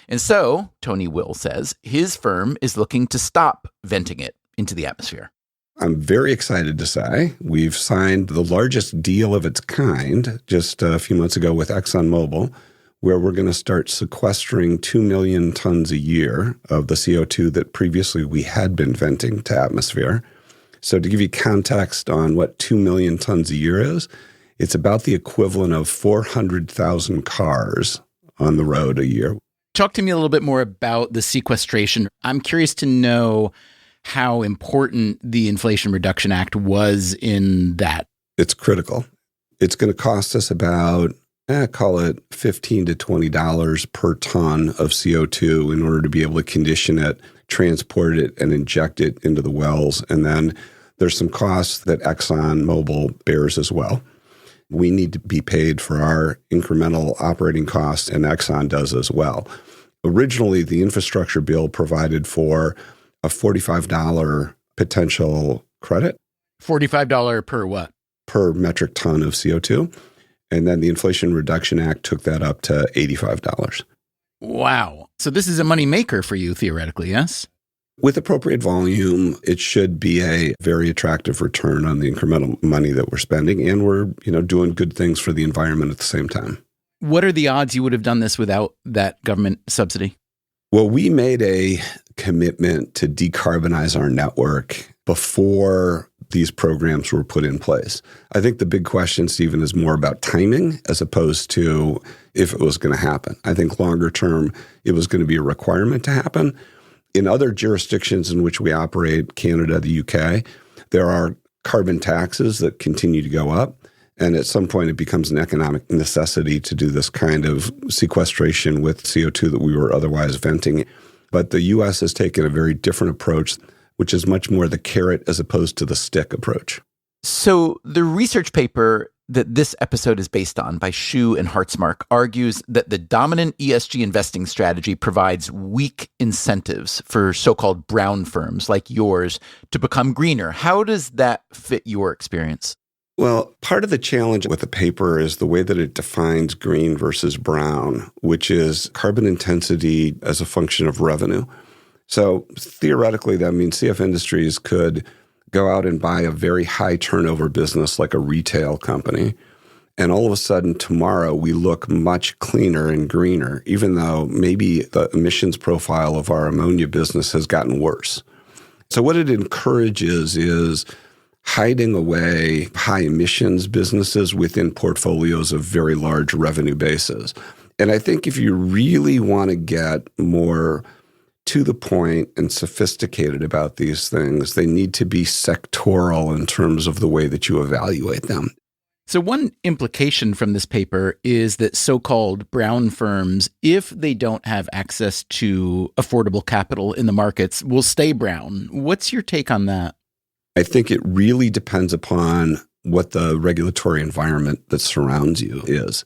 And so, Tony Will says, his firm is looking to stop venting it into the atmosphere. I'm very excited to say we've signed the largest deal of its kind just a few months ago with ExxonMobil, where we're going to start sequestering 2 million tons a year of the CO2 that previously we had been venting to atmosphere. So to give you context on what 2 million tons a year is, it's about the equivalent of 400,000 cars on the road a year. Talk to me a little bit more about the sequestration. I'm curious to know how important the Inflation Reduction Act was in that. It's critical. It's going to cost us about call it $15 to $20 per ton of CO2 in order to be able to condition it, transport it, and inject it into the wells. And then there's some costs that ExxonMobil bears as well. We need to be paid for our incremental operating costs, and Exxon does as well. Originally, the infrastructure bill provided for a $45 potential credit. $45 per what? Per metric ton of CO2. And then the Inflation Reduction Act took that up to $85. Wow. So this is a money maker for you, theoretically, yes? With appropriate volume, it should be a very attractive return on the incremental money that we're spending. And we're, doing good things for the environment at the same time. What are the odds you would have done this without that government subsidy? Well, we made a commitment to decarbonize our network before these programs were put in place. I think the big question, Stephen, is more about timing as opposed to if it was going to happen. I think longer term, it was going to be a requirement to happen. In other jurisdictions in which we operate, Canada, the UK, there are carbon taxes that continue to go up. And at some point, it becomes an economic necessity to do this kind of sequestration with CO2 that we were otherwise venting. But the U.S. has taken a very different approach, which is much more the carrot as opposed to the stick approach. So the research paper that this episode is based on by Shue and Hartzmark argues that the dominant ESG investing strategy provides weak incentives for so-called brown firms like yours to become greener. How does that fit your experience? Well, part of the challenge with the paper is the way that it defines green versus brown, which is carbon intensity as a function of revenue. So theoretically, that means CF Industries could go out and buy a very high turnover business like a retail company. And all of a sudden tomorrow we look much cleaner and greener, even though maybe the emissions profile of our ammonia business has gotten worse. So what it encourages is hiding away high emissions businesses within portfolios of very large revenue bases. And I think if you really want to get more to the point and sophisticated about these things, they need to be sectoral in terms of the way that you evaluate them. So one implication from this paper is that so-called brown firms, if they don't have access to affordable capital in the markets, will stay brown. What's your take on that? I think it really depends upon what the regulatory environment that surrounds you is.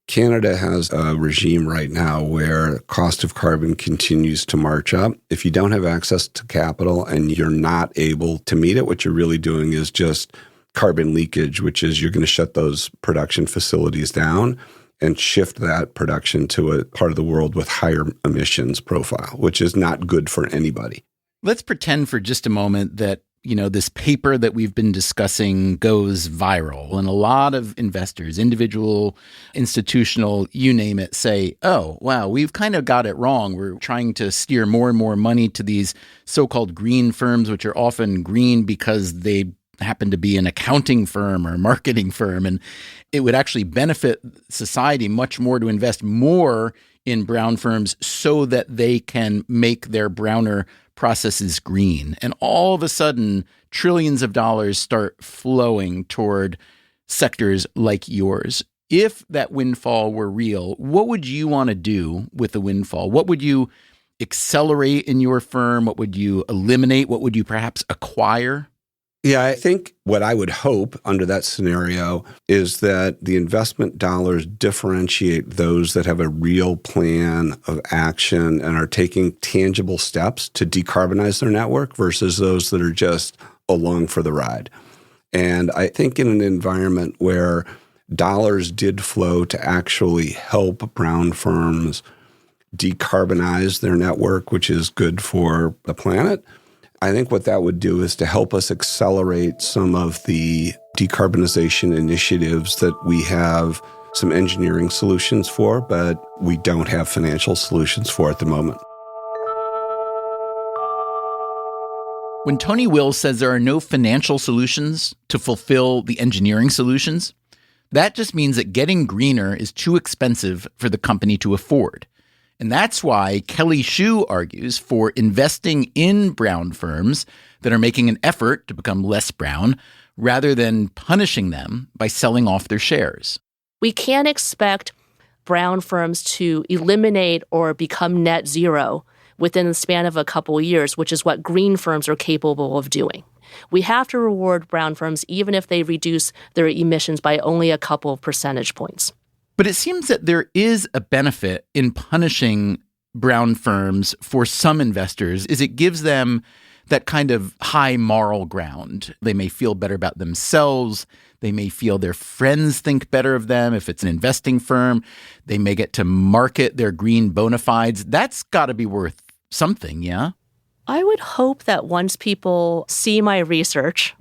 Canada has a regime right now where cost of carbon continues to march up. If you don't have access to capital and you're not able to meet it, what you're really doing is just carbon leakage, which is you're going to shut those production facilities down and shift that production to a part of the world with higher emissions profile, which is not good for anybody. Let's pretend for just a moment that this paper that we've been discussing goes viral and a lot of investors, individual, institutional, you name it, say, oh, wow, we've kind of got it wrong. We're trying to steer more and more money to these so-called green firms, which are often green because they happen to be an accounting firm or a marketing firm. And it would actually benefit society much more to invest more in brown firms so that they can make their browner processes green. And all of a sudden, trillions of dollars start flowing toward sectors like yours. If that windfall were real, what would you want to do with the windfall? What would you accelerate in your firm? What would you eliminate? What would you perhaps acquire? Yeah, I think what I would hope under that scenario is that the investment dollars differentiate those that have a real plan of action and are taking tangible steps to decarbonize their network versus those that are just along for the ride. And I think in an environment where dollars did flow to actually help brown firms decarbonize their network, which is good for the planet, I think what that would do is to help us accelerate some of the decarbonization initiatives that we have some engineering solutions for, but we don't have financial solutions for at the moment. When Tony Will says there are no financial solutions to fulfill the engineering solutions, that just means that getting greener is too expensive for the company to afford. And that's why Kelly Shue argues for investing in brown firms that are making an effort to become less brown rather than punishing them by selling off their shares. We can't expect brown firms to eliminate or become net zero within the span of a couple of years, which is what green firms are capable of doing. We have to reward brown firms even if they reduce their emissions by only a couple of percentage points. But it seems that there is a benefit in punishing brown firms for some investors, is it gives them that kind of high moral ground. They may feel better about themselves. They may feel their friends think better of them. If it's an investing firm, they may get to market their green bona fides. That's got to be worth something, yeah? I would hope that once people see my research,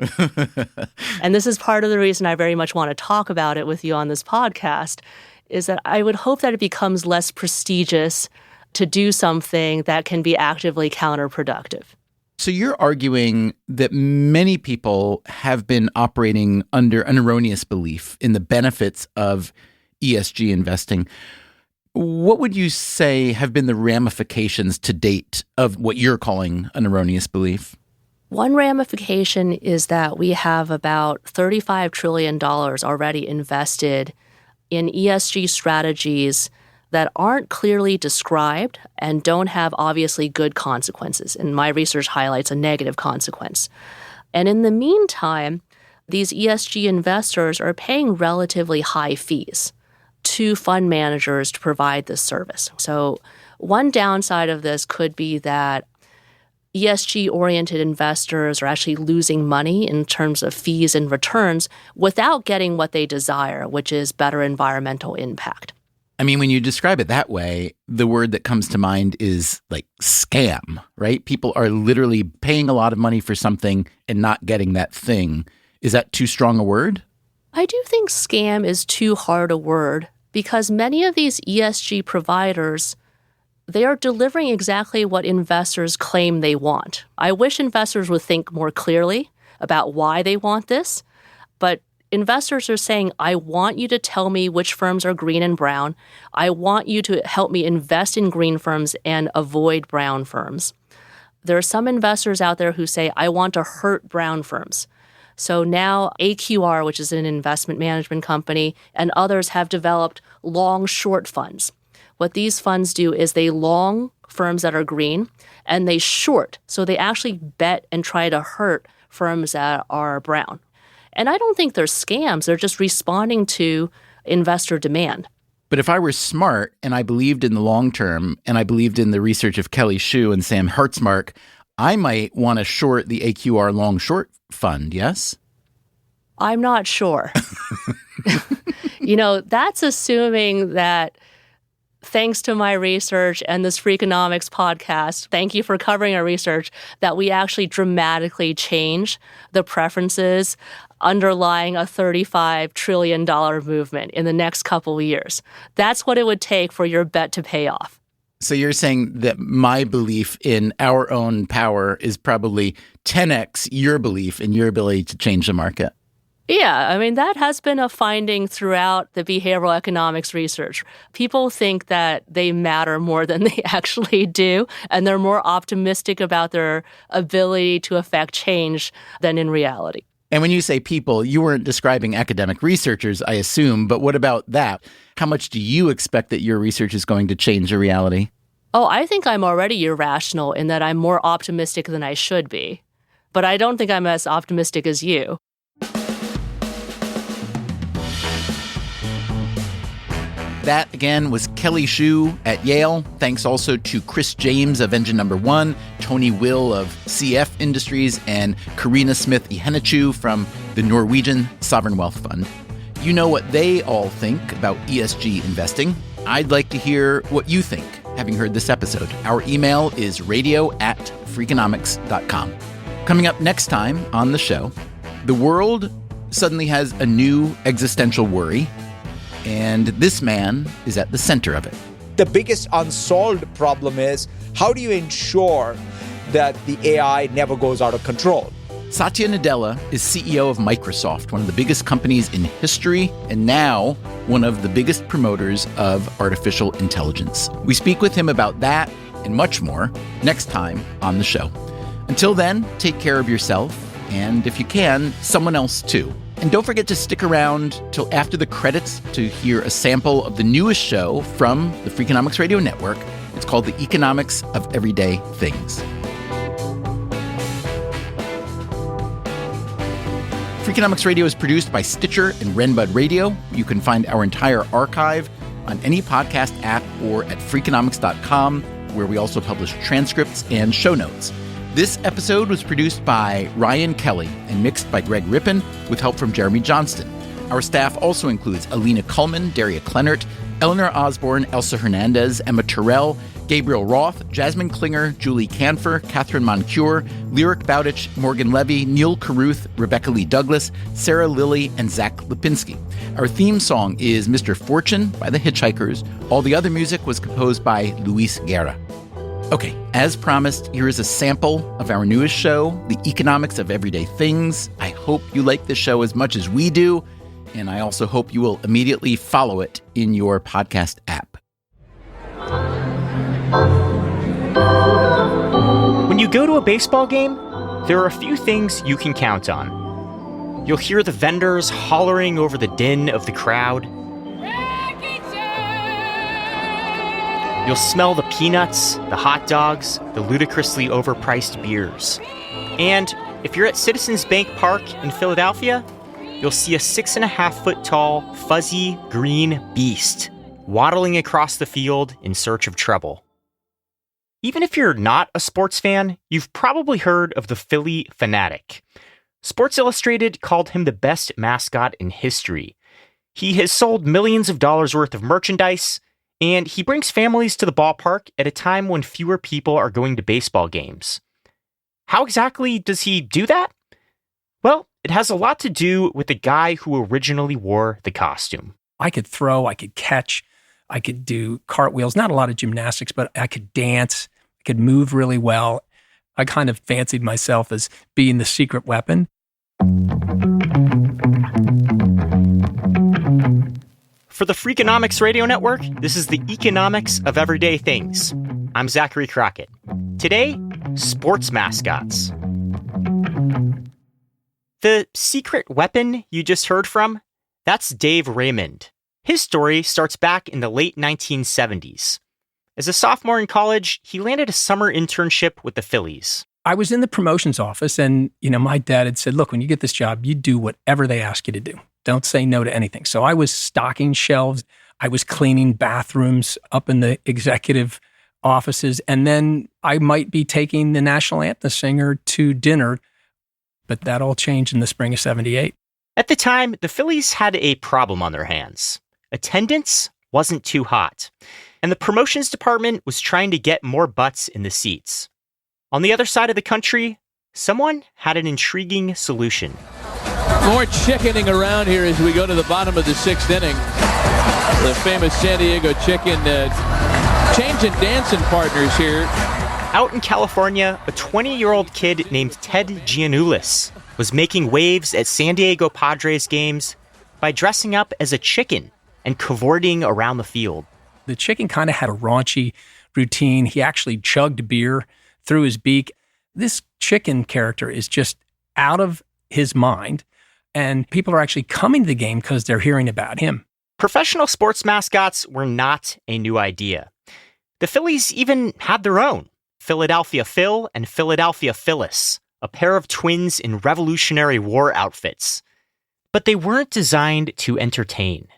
and this is part of the reason I very much want to talk about it with you on this podcast, is that I would hope that it becomes less prestigious to do something that can be actively counterproductive. So you're arguing that many people have been operating under an erroneous belief in the benefits of ESG investing. What would you say have been the ramifications to date of what you're calling an erroneous belief? One ramification is that we have about $35 trillion already invested in ESG strategies that aren't clearly described and don't have obviously good consequences. And my research highlights a negative consequence. And in the meantime, these ESG investors are paying relatively high fees to fund managers to provide this service. So one downside of this could be that ESG-oriented investors are actually losing money in terms of fees and returns without getting what they desire, which is better environmental impact. I mean, when you describe it that way, the word that comes to mind is like scam, right? People are literally paying a lot of money for something and not getting that thing. Is that too strong a word? I do think scam is too hard a word because many of these ESG providers, they are delivering exactly what investors claim they want. I wish investors would think more clearly about why they want this, but investors are saying, I want you to tell me which firms are green and brown. I want you to help me invest in green firms and avoid brown firms. There are some investors out there who say, I want to hurt brown firms. So now AQR, which is an investment management company, and others have developed long-short funds. What these funds do is they long firms that are green and they short. So they actually bet and try to hurt firms that are brown. And I don't think they're scams. They're just responding to investor demand. But if I were smart and I believed in the long term and I believed in the research of Kelly Shue and Sam Hartzmark, I might want to short the AQR long short fund, yes? I'm not sure. That's assuming that thanks to my research and this Freakonomics podcast, thank you for covering our research, that we actually dramatically change the preferences underlying a $35 trillion movement in the next couple of years. That's what it would take for your bet to pay off. So you're saying that my belief in our own power is probably 10x your belief in your ability to change the market. Yeah, I mean, that has been a finding throughout the behavioral economics research. People think that they matter more than they actually do, and they're more optimistic about their ability to affect change than in reality. And when you say people, you weren't describing academic researchers, I assume, but what about that? How much do you expect that your research is going to change the reality? Oh, I think I'm already irrational in that I'm more optimistic than I should be. But I don't think I'm as optimistic as you. That, again, was Kelly Shue at Yale. Thanks also to Chris James of Engine Number One, Tony Will of CF Industries, and Karina Smith-Ihenichu from the Norwegian Sovereign Wealth Fund. You know what they all think about ESG investing. I'd like to hear what you think, having heard this episode. Our email is radio@freakonomics.com. Coming up next time on the show, the world suddenly has a new existential worry, and this man is at the center of it. The biggest unsolved problem is, how do you ensure that the AI never goes out of control? Satya Nadella is CEO of Microsoft, one of the biggest companies in history, and now one of the biggest promoters of artificial intelligence. We speak with him about that and much more next time on the show. Until then, take care of yourself, and if you can, someone else too. And don't forget to stick around till after the credits to hear a sample of the newest show from the Freakonomics Radio Network. It's called The Economics of Everyday Things. Freakonomics Radio is produced by Stitcher and Renbud Radio. You can find our entire archive on any podcast app or at freakonomics.com, where we also publish transcripts and show notes. This episode was produced by Ryan Kelly and mixed by Greg Rippin with help from Jeremy Johnston. Our staff also includes Alina Kuhlman, Daria Kleinert, Eleanor Osborne, Elsa Hernandez, Emma Terrell, Gabriel Roth, Jasmine Klinger, Julie Canfer, Catherine Moncure, Lyric Bowditch, Morgan Levy, Neil Carruth, Rebecca Lee Douglas, Sarah Lilly, and Zach Lipinski. Our theme song is Mr. Fortune by the Hitchhikers. All the other music was composed by Luis Guerra. Okay, as promised, here is a sample of our newest show, The Economics of Everyday Things. I hope you like this show as much as we do, and I also hope you will immediately follow it in your podcast app. When you go to a baseball game, there are a few things you can count on. You'll hear the vendors hollering over the din of the crowd. You'll smell the peanuts, the hot dogs, the ludicrously overpriced beers. And if you're at Citizens Bank Park in Philadelphia, you'll see a 6.5-foot tall, fuzzy, green beast waddling across the field in search of trouble. Even if you're not a sports fan, you've probably heard of the Philly Fanatic. Sports Illustrated called him the best mascot in history. He has sold millions of dollars worth of merchandise, and he brings families to the ballpark at a time when fewer people are going to baseball games. How exactly does he do that? Well, it has a lot to do with the guy who originally wore the costume. I could throw, I could catch, I could do cartwheels, not a lot of gymnastics, but I could dance, I could move really well. I kind of fancied myself as being the secret weapon. For the Freakonomics Radio Network, this is the Economics of Everyday Things. I'm Zachary Crockett. Today, sports mascots. The secret weapon you just heard from, that's Dave Raymond. His story starts back in the late 1970s. As a sophomore in college, he landed a summer internship with the Phillies. I was in the promotions office and, my dad had said, look, when you get this job, you do whatever they ask you to do. Don't say no to anything. So I was stocking shelves. I was cleaning bathrooms up in the executive offices. And then I might be taking the national anthem singer to dinner. But that all changed in the spring of '78. At the time, the Phillies had a problem on their hands. Attendance wasn't too hot. And the promotions department was trying to get more butts in the seats. On the other side of the country, someone had an intriguing solution. More chickening around here as we go to the bottom of the 6th inning. The famous San Diego chicken changing dancing partners here. Out in California, a 20-year-old kid named Ted Giannoulis was making waves at San Diego Padres games by dressing up as a chicken and cavorting around the field. The chicken kind of had a raunchy routine. He actually chugged beer through his beak. This chicken character is just out of his mind, and people are actually coming to the game because they're hearing about him. Professional sports mascots were not a new idea. The Phillies even had their own, Philadelphia Phil and Philadelphia Phyllis, a pair of twins in Revolutionary War outfits. But they weren't designed to entertain.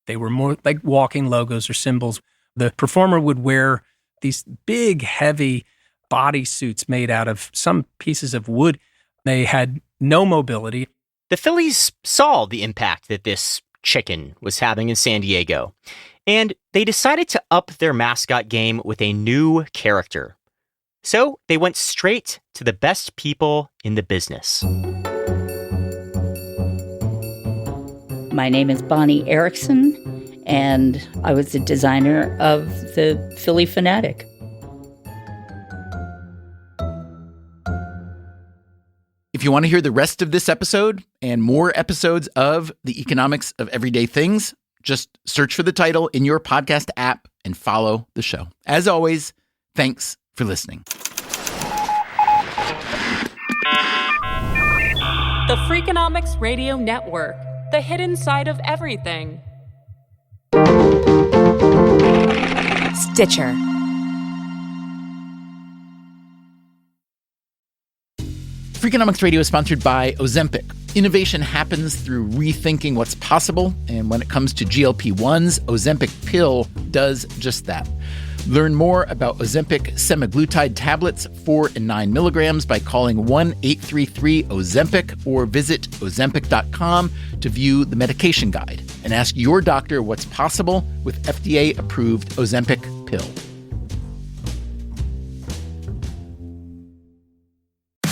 They were more like walking logos or symbols. The performer would wear these big, heavy bodysuits made out of some pieces of wood. They had no mobility. The Phillies saw the impact that this chicken was having in San Diego, and they decided to up their mascot game with a new character. So they went straight to the best people in the business. My name is Bonnie Erickson, and I was the designer of the Philly Fanatic. If you want to hear the rest of this episode and more episodes of The Economics of Everyday Things, just search for the title in your podcast app and follow the show. As always, thanks for listening. The Freakonomics Radio Network, the hidden side of everything. Stitcher. Freakonomics Radio is sponsored by Ozempic. Innovation happens through rethinking what's possible, and when it comes to GLP-1s, Ozempic pill does just that. Learn more about Ozempic semaglutide tablets, 4 and 9 milligrams, by calling 1-833-OZEMPIC or visit Ozempic.com to view the medication guide and ask your doctor what's possible with FDA-approved Ozempic pill.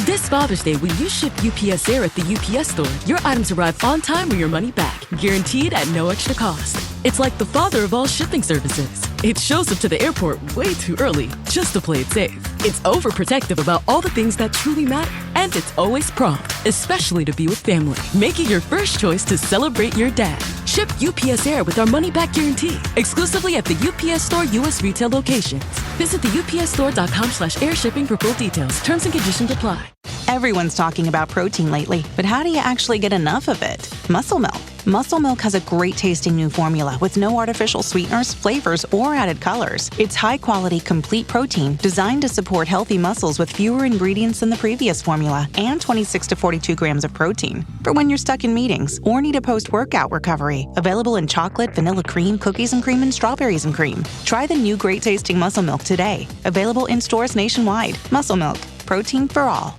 This Father's Day, when you ship UPS Air at the UPS store, your items arrive on time or your money back, guaranteed at no extra cost. It's like the father of all shipping services. It shows up to the airport way too early, just to play it safe. It's overprotective about all the things that truly matter. And it's always prompt, especially to be with family. Make it your first choice to celebrate your dad. Ship UPS Air with our money-back guarantee, exclusively at the UPS Store U.S. retail locations. Visit the upsstore.com/air shipping for full details. Terms and conditions apply. Everyone's talking about protein lately, but how do you actually get enough of it? Muscle Milk. Muscle Milk has a great tasting new formula with no artificial sweeteners, flavors, or added colors. It's high-quality, complete protein designed to support healthy muscles with fewer ingredients than the previous formula and 26 to 42 grams of protein for when you're stuck in meetings or need a post-workout recovery. Available in chocolate, vanilla cream, cookies and cream, and strawberries and cream. Try the new great tasting Muscle Milk today. Available in stores nationwide. Muscle Milk. Protein for all.